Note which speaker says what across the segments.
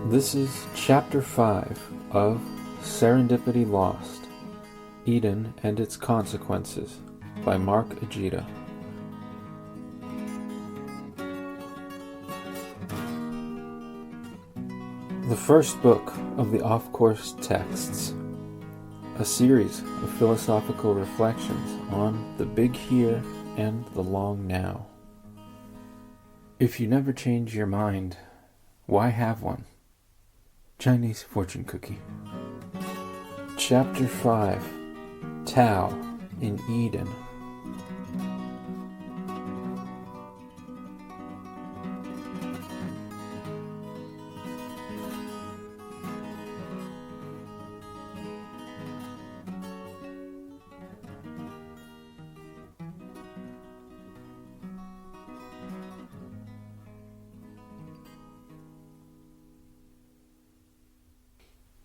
Speaker 1: This is Chapter 5 of Serendipity Lost, Eden and Its Consequences by Mark Ajita. The first book of the Off-Course Texts, a series of philosophical reflections on the big here and the long now. If you never change your mind, why have one? Chinese fortune cookie. Chapter 5, Tao in Eden.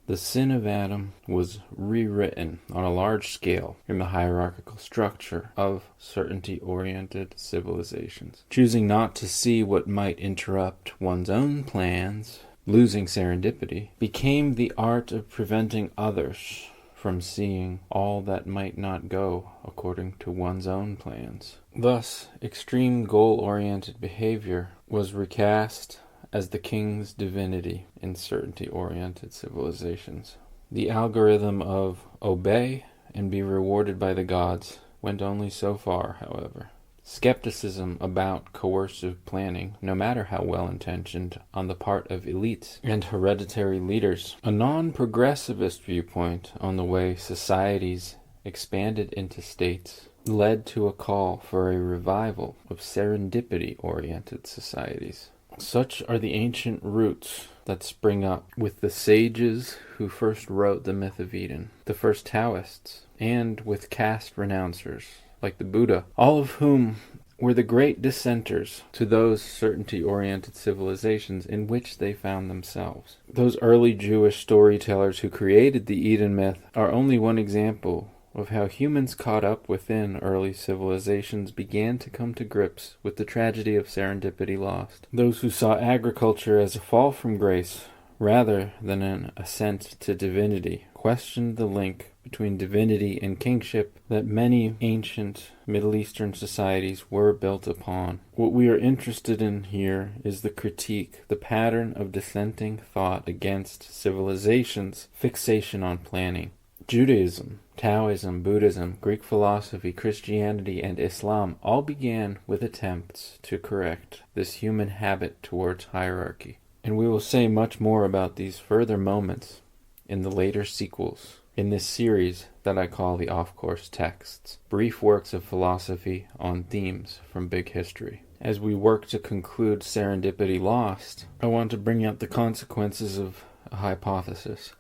Speaker 1: The sin of Adam was rewritten on a large scale in the hierarchical structure of certainty-oriented civilizations. Choosing not to see what might interrupt one's own plans, losing serendipity, became the art of preventing others from seeing all that might not go according to one's own plans. Thus, extreme goal-oriented behavior was recast as the king's divinity in certainty-oriented civilizations. The algorithm of obey and be rewarded by the gods went only so far, however. Skepticism about coercive planning, no matter how well-intentioned, on the part of elites and hereditary leaders, a non-progressivist viewpoint on the way societies expanded into states, led to a call for a revival of serendipity-oriented societies. Such are the ancient roots that spring up with the sages who first wrote the myth of Eden, the first Taoists, and with caste renouncers like the Buddha, all of whom were the great dissenters to those certainty-oriented civilizations in which they found themselves. Those early Jewish storytellers who created the Eden myth are only one example of how humans caught up within early civilizations began to come to grips with the tragedy of serendipity lost. Those who saw agriculture as a fall from grace rather than an ascent to divinity questioned the link between divinity and kingship that many ancient Middle Eastern societies were built upon. What we are interested in here is the critique, the pattern of dissenting thought against civilization's fixation on planning. Judaism, Taoism, Buddhism, Greek philosophy, Christianity, and Islam all began with attempts to correct this human habit towards hierarchy. And we will say much more about these further moments in the later sequels in this series that I call the Off-Course Texts, brief works of philosophy on themes from big history. As we work to conclude Serendipity Lost, I want to bring out the consequences of a hypothesis.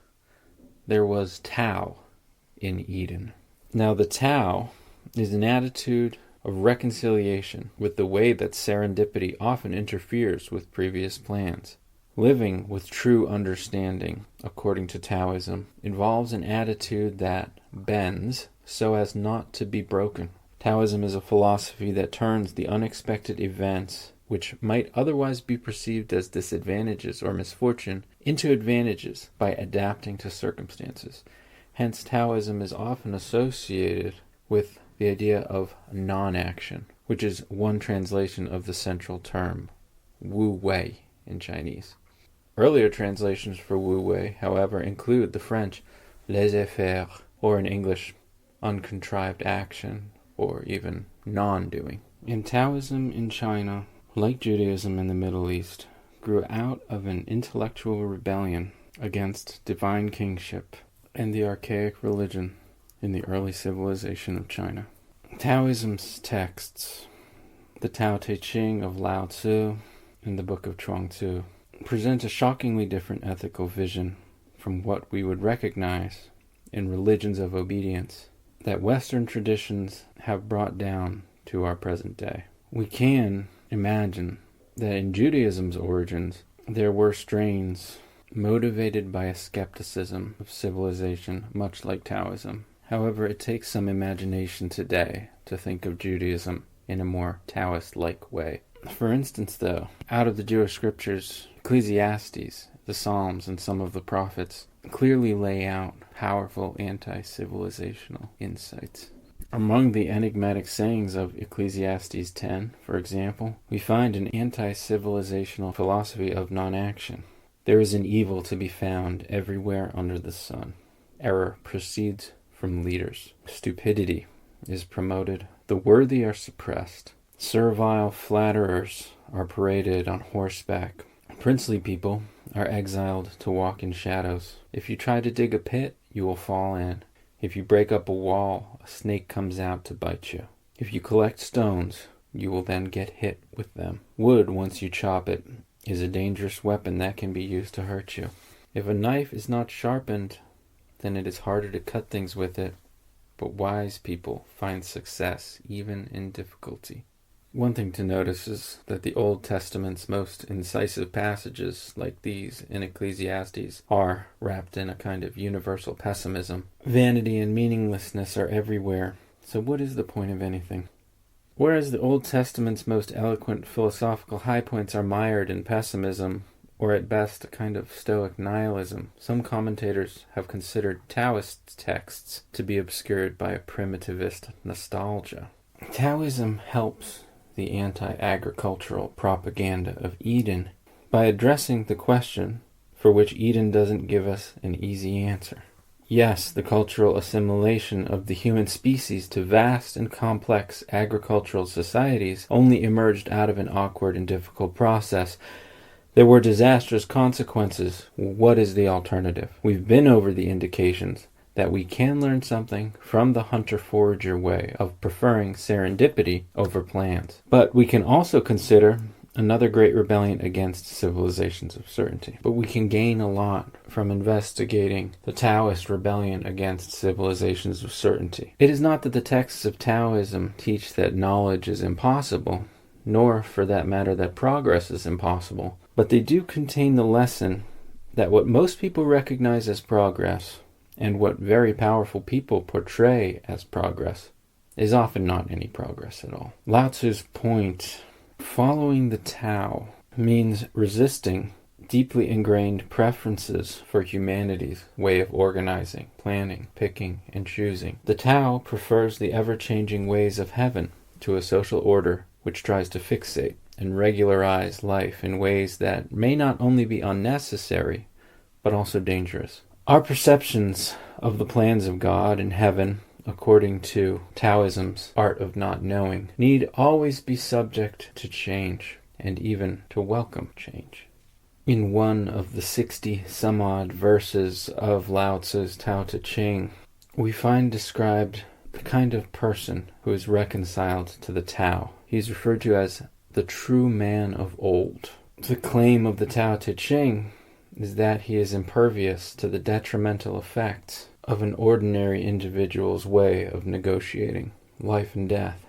Speaker 1: There was Tao in Eden. Now the Tao is an attitude of reconciliation with the way that serendipity often interferes with previous plans. Living with true understanding, according to Taoism, involves an attitude that bends so as not to be broken. Taoism is a philosophy that turns the unexpected events which might otherwise be perceived as disadvantages or misfortune into advantages by adapting to circumstances. Hence, Taoism is often associated with the idea of non-action, which is one translation of the central term, Wu Wei in Chinese. Earlier translations for Wu Wei, however, include the French laissez-faire, or in English, uncontrived action, or even non-doing. In Taoism in China, like Judaism in the Middle East, grew out of an intellectual rebellion against divine kingship and the archaic religion in the early civilization of China. Taoism's texts, the Tao Te Ching of Lao Tzu and the Book of Chuang Tzu, present a shockingly different ethical vision from what we would recognize in religions of obedience that Western traditions have brought down to our present day. We can imagine that in Judaism's origins, there were strains motivated by a skepticism of civilization, much like Taoism. However, it takes some imagination today to think of Judaism in a more Taoist-like way. For instance, though, out of the Jewish scriptures, Ecclesiastes, the Psalms and some of the prophets clearly lay out powerful anti-civilizational insights. Among the enigmatic sayings of Ecclesiastes 10, for example, we find an anti-civilizational philosophy of non-action. There is an evil to be found everywhere under the sun. Error proceeds from leaders. Stupidity is promoted. The worthy are suppressed. Servile flatterers are paraded on horseback. Princely people are exiled to walk in shadows. If you try to dig a pit, you will fall in. If you break up a wall, a snake comes out to bite you. If you collect stones, you will then get hit with them. Wood, once you chop it, is a dangerous weapon that can be used to hurt you. If a knife is not sharpened, then it is harder to cut things with it. But wise people find success even in difficulty. One thing to notice is that the Old Testament's most incisive passages, like these in Ecclesiastes, are wrapped in a kind of universal pessimism. Vanity and meaninglessness are everywhere, so what is the point of anything? Whereas the Old Testament's most eloquent philosophical high points are mired in pessimism, or at best a kind of Stoic nihilism, some commentators have considered Taoist texts to be obscured by a primitivist nostalgia. Taoism helps the anti-agricultural propaganda of Eden by addressing the question for which Eden doesn't give us an easy answer. Yes, the cultural assimilation of the human species to vast and complex agricultural societies only emerged out of an awkward and difficult process. There were disastrous consequences. What is the alternative? We've been over the indications that we can learn something from the hunter-forager way of preferring serendipity over plans. But we can also consider another great rebellion against civilizations of certainty. But we can gain a lot from investigating the Taoist rebellion against civilizations of certainty. It is not that the texts of Taoism teach that knowledge is impossible, nor, for that matter, that progress is impossible, but they do contain the lesson that what most people recognize as progress, and what very powerful people portray as progress, is often not any progress at all. Lao Tzu's point, following the Tao, means resisting deeply ingrained preferences for humanity's way of organizing, planning, picking, and choosing. The Tao prefers the ever-changing ways of heaven to a social order which tries to fixate and regularize life in ways that may not only be unnecessary, but also dangerous. Our perceptions of the plans of God and heaven, according to Taoism's art of not knowing, need always be subject to change, and even to welcome change. In one of the 60-some-odd verses of Lao Tzu's Tao Te Ching, we find described the kind of person who is reconciled to the Tao. He is referred to as the true man of old. The claim of the Tao Te Ching is that he is impervious to the detrimental effects of an ordinary individual's way of negotiating life and death.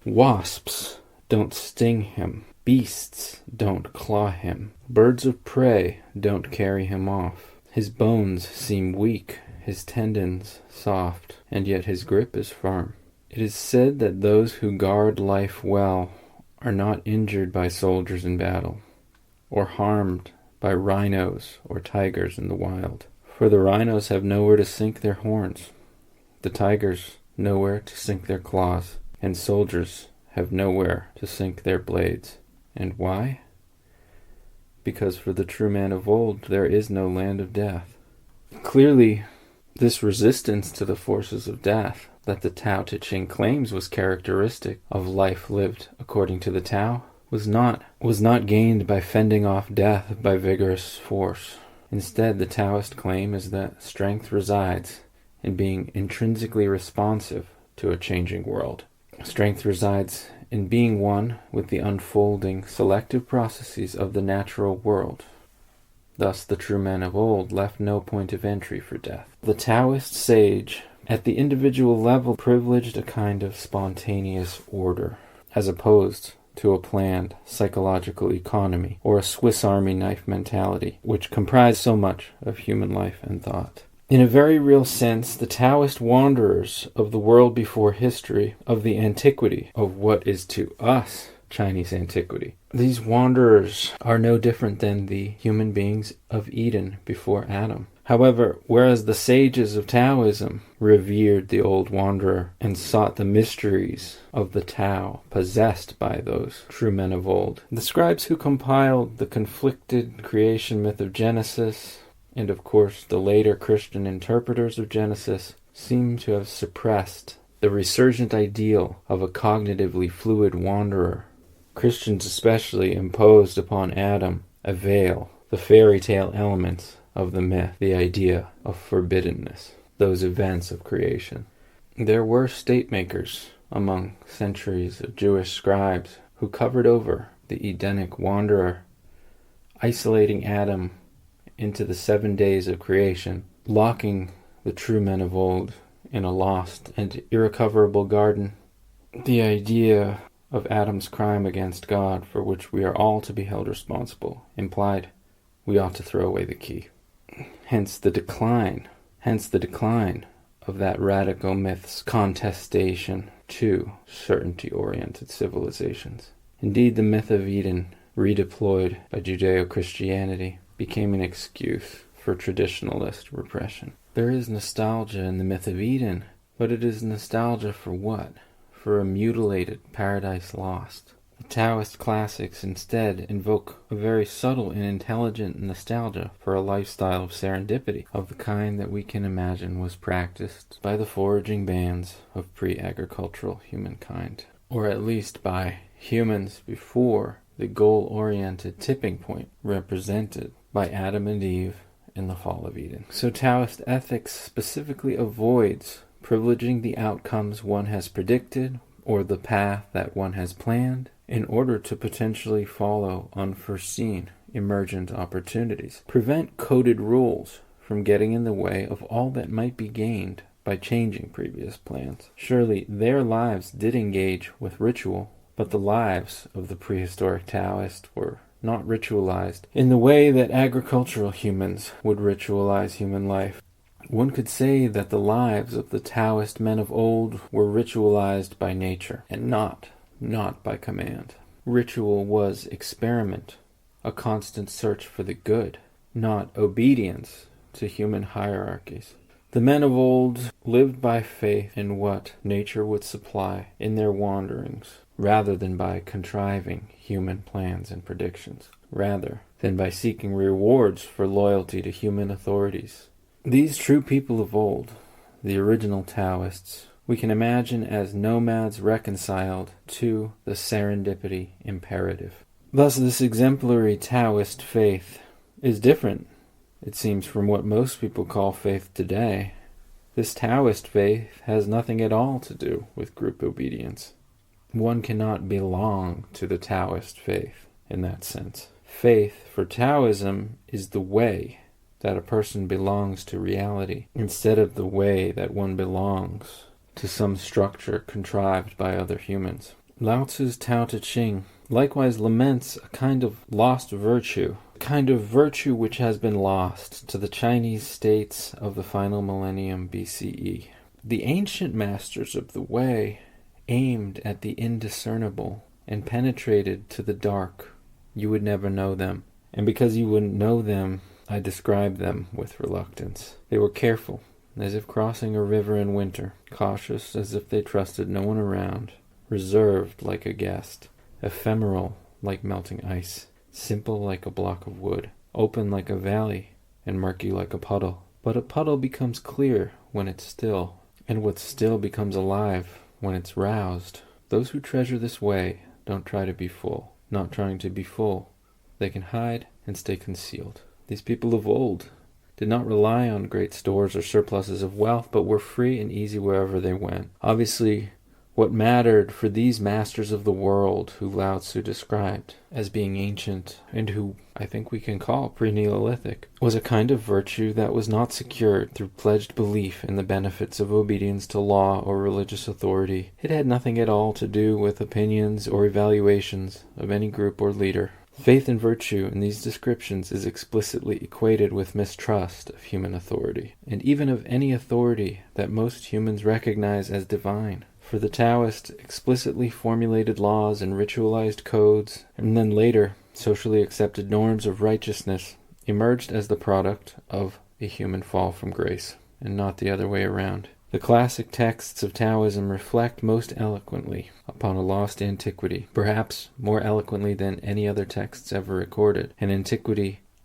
Speaker 1: Wasps don't sting him. Beasts don't claw him. Birds of prey don't carry him off. His bones seem weak, his tendons soft, and yet his grip is firm. It is said that those who guard life well are not injured by soldiers in battle, or harmed by rhinos or tigers in the wild. For the rhinos have nowhere to sink their horns, the tigers nowhere to sink their claws, and soldiers have nowhere to sink their blades. And why? Because for the true man of old there is no land of death. Clearly, this resistance to the forces of death that the Tao Te Ching claims was characteristic of life lived according to the Tao was not gained by fending off death by vigorous force. Instead, the Taoist claim is that strength resides in being intrinsically responsive to a changing world. Strength resides in being one with the unfolding selective processes of the natural world. Thus, the true man of old left no point of entry for death. The Taoist sage, at the individual level, privileged a kind of spontaneous order, as opposed to a planned psychological economy or a Swiss Army knife mentality, which comprised so much of human life and thought. In a very real sense, the Taoist wanderers of the world before history, of the antiquity, of what is to us Chinese antiquity. These wanderers are no different than the human beings of Eden before Adam. However, whereas the sages of Taoism revered the old wanderer and sought the mysteries of the Tao possessed by those true men of old, the scribes who compiled the conflicted creation myth of Genesis, and of course the later Christian interpreters of Genesis, seem to have suppressed the resurgent ideal of a cognitively fluid wanderer. Christians especially imposed upon Adam a veil, the fairy tale elements of the myth, the idea of forbiddenness, those events of creation. There were state-makers among centuries of Jewish scribes who covered over the Edenic wanderer, isolating Adam into the 7 days of creation, locking the true men of old in a lost and irrecoverable garden. The idea of Adam's crime against God, for which we are all to be held responsible, implied we ought to throw away the key. Hence the decline of that radical myth's contestation to certainty-oriented civilizations. Indeed, the myth of Eden, redeployed by Judeo-Christianity, became an excuse for traditionalist repression. There is nostalgia in the myth of Eden, but it is nostalgia for what? For a mutilated paradise lost. The Taoist classics instead invoke a very subtle and intelligent nostalgia for a lifestyle of serendipity, of the kind that we can imagine was practiced by the foraging bands of pre-agricultural humankind, or at least by humans before the goal-oriented tipping point represented by Adam and Eve in the fall of Eden. So Taoist ethics specifically avoids privileging the outcomes one has predicted or the path that one has planned in order to potentially follow unforeseen emergent opportunities. Prevent coded rules from getting in the way of all that might be gained by changing previous plans. Surely their lives did engage with ritual, but the lives of the prehistoric Taoists were not ritualized in the way that agricultural humans would ritualize human life. One could say that the lives of the Taoist men of old were ritualized by nature, and not by command. Ritual was experiment, a constant search for the good, not obedience to human hierarchies. The men of old lived by faith in what nature would supply in their wanderings, rather than by contriving human plans and predictions, rather than by seeking rewards for loyalty to human authorities. These true people of old, the original Taoists, we can imagine as nomads reconciled to the serendipity imperative. Thus, this exemplary Taoist faith is different, it seems, from what most people call faith today. This Taoist faith has nothing at all to do with group obedience. One cannot belong to the Taoist faith in that sense. Faith for Taoism is the way that a person belongs to reality, instead of the way that one belongs to some structure contrived by other humans. Lao Tzu's Tao Te Ching likewise laments a kind of lost virtue, a kind of virtue which has been lost to the Chinese states of the final millennium BCE. The ancient masters of the way aimed at the indiscernible and penetrated to the dark. You would never know them, and because you wouldn't know them, I describe them with reluctance. They were careful, as if crossing a river in winter, cautious as if they trusted no one around, reserved like a guest, ephemeral like melting ice, simple like a block of wood, open like a valley, and murky like a puddle. But a puddle becomes clear when it's still, and what's still becomes alive when it's roused. Those who treasure this way don't try to be full. Not trying to be full, they can hide and stay concealed. These people of old did not rely on great stores or surpluses of wealth, but were free and easy wherever they went. Obviously, what mattered for these masters of the world, who Lao Tzu described as being ancient, and who I think we can call pre-Neolithic, was a kind of virtue that was not secured through pledged belief in the benefits of obedience to law or religious authority. It had nothing at all to do with opinions or evaluations of any group or leader. Faith and virtue in these descriptions is explicitly equated with mistrust of human authority, and even of any authority that most humans recognize as divine. For the Taoist, explicitly formulated laws and ritualized codes, and then later socially accepted norms of righteousness, emerged as the product of a human fall from grace, and not the other way around. The classic texts of Taoism reflect most eloquently upon a lost antiquity, perhaps more eloquently than any other texts ever recorded.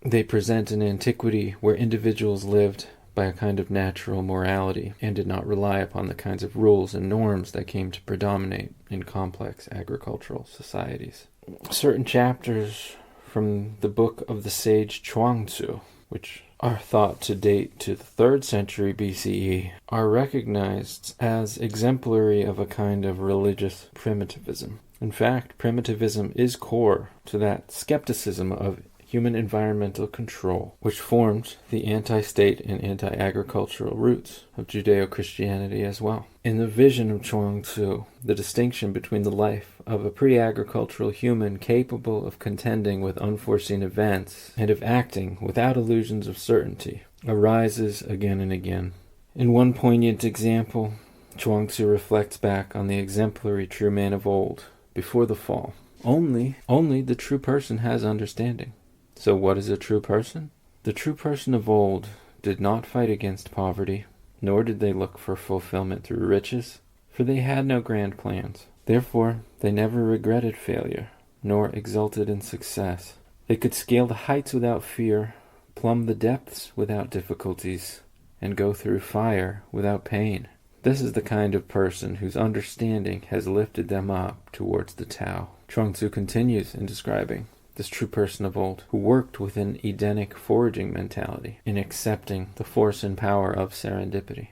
Speaker 1: They present an antiquity where individuals lived by a kind of natural morality and did not rely upon the kinds of rules and norms that came to predominate in complex agricultural societies. Certain chapters from the book of the sage Chuang-Tzu, which are thought to date to the 3rd century BCE, are recognized as exemplary of a kind of religious primitivism. In fact, primitivism is core to that skepticism of human environmental control, which formed the anti-state and anti-agricultural roots of Judeo-Christianity as well. In the vision of Chuang-Tzu, the distinction between the life of a pre-agricultural human capable of contending with unforeseen events and of acting without illusions of certainty arises again and again. In one poignant example, Chuang-Tzu reflects back on the exemplary true man of old, before the fall. Only the true person has understanding. So what is a true person? The true person of old did not fight against poverty, nor did they look for fulfillment through riches, for they had no grand plans. Therefore, they never regretted failure, nor exulted in success. They could scale the heights without fear, plumb the depths without difficulties, and go through fire without pain. This is the kind of person whose understanding has lifted them up towards the Tao. Chuang-Tzu continues in describing this true person of old, who worked with an Edenic foraging mentality in accepting the force and power of serendipity.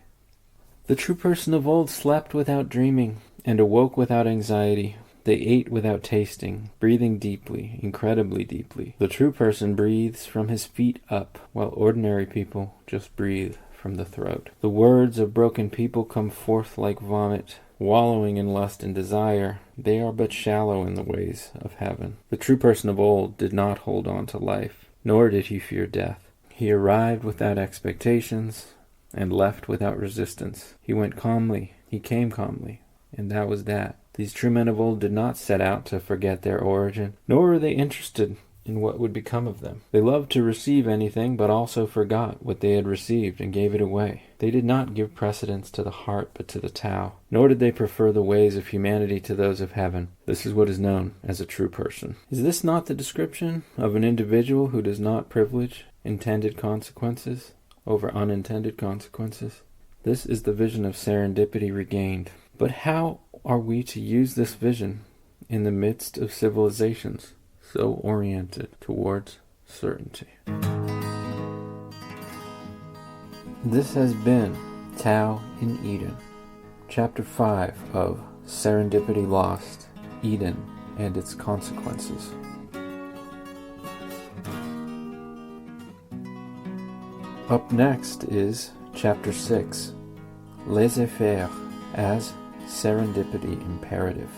Speaker 1: The true person of old slept without dreaming and awoke without anxiety. They ate without tasting, breathing deeply, incredibly deeply. The true person breathes from his feet up, while ordinary people just breathe from the throat. The words of broken people come forth like vomit, wallowing in lust and desire. They are but shallow in the ways of heaven. The true person of old did not hold on to life, nor did he fear death. He arrived without expectations and left without resistance. He went calmly, he came calmly, and that was that. These true men of old did not set out to forget their origin, nor were they interested in what would become of them. They loved to receive anything, but also forgot what they had received and gave it away. They did not give precedence to the heart, but to the Tao, nor did they prefer the ways of humanity to those of heaven. This is what is known as a true person. Is this not the description of an individual who does not privilege intended consequences over unintended consequences? This is the vision of serendipity regained. But how are we to use this vision in the midst of civilizations so oriented towards certainty? This has been Tao in Eden, Chapter 5 of Serendipity Lost, Eden and its Consequences. Up next is Chapter 6, Laissez-faire as Serendipity Imperative.